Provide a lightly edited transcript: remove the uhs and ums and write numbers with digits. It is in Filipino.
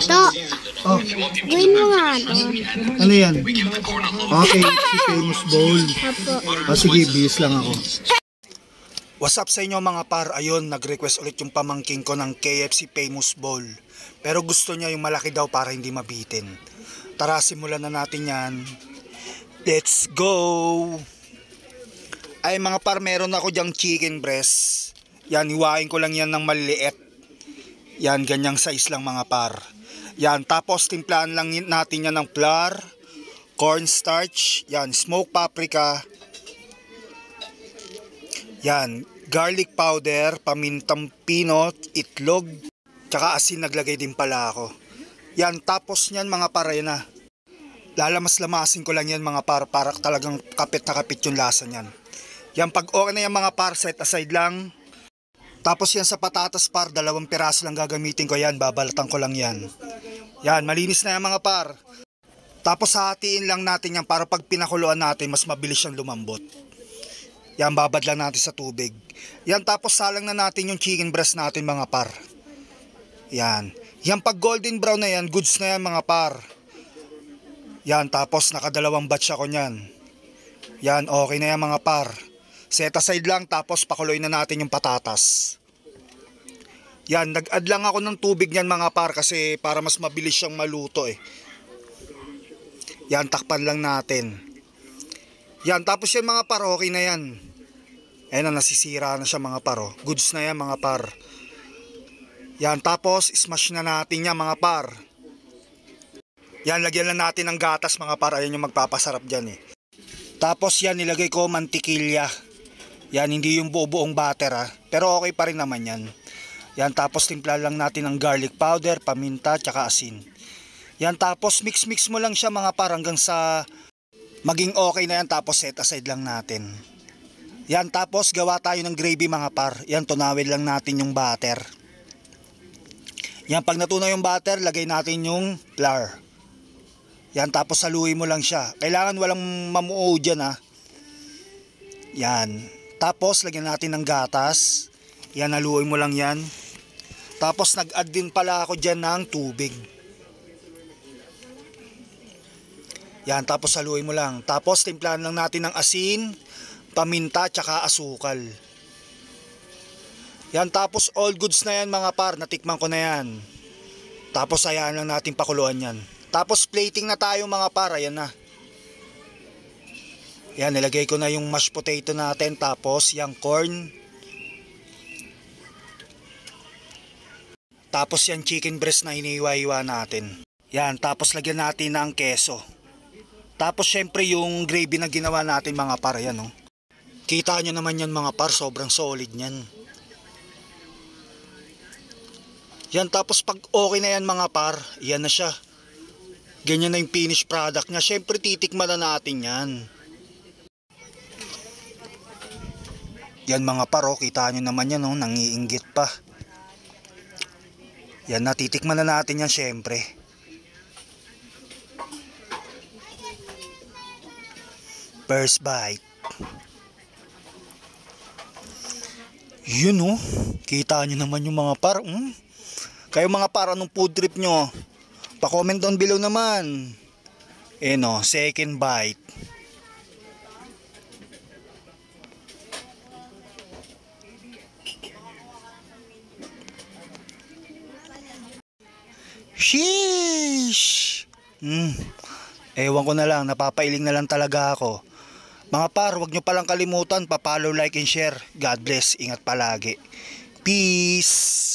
To, Oh, gawin mo nga to. ano yan? Okay, si Famous Bowl. Apo. Sige, bis lang ako. What's up sa inyo mga par? Ayun, nag-request ulit yung pamangking ko ng KFC Famous Bowl. Pero gusto niya yung malaki daw para hindi mabitin. Tara, simulan na natin yan. Let's go! Ay mga par, meron ako dyang chicken breast. Yan, hiwain ko lang yan ng maliliit. Yan, ganyang size lang mga par. Yan, tapos timplahan lang natin yan ng flour, cornstarch, yan, smoked paprika, yan, garlic powder, pamintang pinot, itlog, tsaka asin naglagay din pala ako. Yan, tapos yan mga par, yan na. Lalamas-lamasin ko lang yan mga par, para talagang kapit na kapit yung lasa niyan. Yan, pag okay na yan mga par, set aside lang. Tapos yan sa patatas par, 2 piraso lang gagamitin ko yan, babalatan ko lang yan. Yan, malinis na yan mga par. Tapos hatiin lang natin yan para pag pinakuluan natin, mas mabilis siyang lumambot. Yan, babad lang natin sa tubig. Yan, tapos salang na natin yung chicken breast natin mga par. Yan. Yan, pag golden brown na yan, goods na yan mga par. Yan, tapos nakadalawang batch ako nyan. Yan, okay na yan mga par. Set aside lang, tapos pakuloy na natin yung patatas. Yan, nag-add lang ako ng tubig niyan mga par kasi para mas mabilis siyang maluto eh. Yan, takpan lang natin. Yan, tapos yan mga par, okay na yan. Ayan na, nasisira na siya mga par. Oh. Goods na yan mga par. Yan, tapos smash na natin yan mga par. Yan, lagyan lang natin ng gatas mga par. Ayan yung magpapasarap dyan eh. Tapos yan, nilagay ko mantikilya. Yan, hindi yung buo-buong butter ha. Pero okay pa rin naman yan. Yan, tapos timpla lang natin ng garlic powder, paminta, tsaka asin. Yan, tapos mix-mix mo lang siya mga par hanggang sa maging okay na yan. Tapos set aside lang natin. Yan, tapos gawa tayo ng gravy mga par. Yan, tunawin lang natin yung butter. Yan, pag natunaw yung butter, lagay natin yung flour. Yan, tapos haluin mo lang siya. Kailangan walang mamuo dyan ha. Yan. Tapos lagyan natin ng gatas. Yan, haluin mo lang yan. Tapos nag-add din pala ako dyan ng tubig. Yan, tapos haluin mo lang. Tapos timplahan lang natin ng asin, paminta, tsaka asukal. Yan, tapos all goods na yan mga par. Natikman ko na yan. Tapos hayaan lang natin pakuluan yan. Tapos plating na tayo mga par. Ayan na. Yan, nilagay ko na yung mashed potato natin. Tapos yung corn. Tapos yung chicken breast na hiniwa-hiwa natin. Yan, tapos lagyan natin ng keso. Tapos syempre yung gravy na ginawa natin mga par. Yan oh. Kita nyo naman yan mga par. Sobrang solid nyan. Yan, tapos pag okay na yan mga par, yan na siya. Ganyan na yung finished product niya. Syempre titikman na natin yan. Yan mga par, oh, kita nyo naman yan, oh, nangiinggit pa. Yan, natitikman na natin yan syempre. First bite. Yun oh, kita nyo naman yung mga par. Kayo mga par, anong food trip nyo? Pa-comment down below naman. No, second bite. Sheesh! Ewan ko na lang, napapailing na lang talaga ako. Mga par, huwag nyo palang kalimutan, pa-follow, like, and share. God bless, ingat palagi. Peace!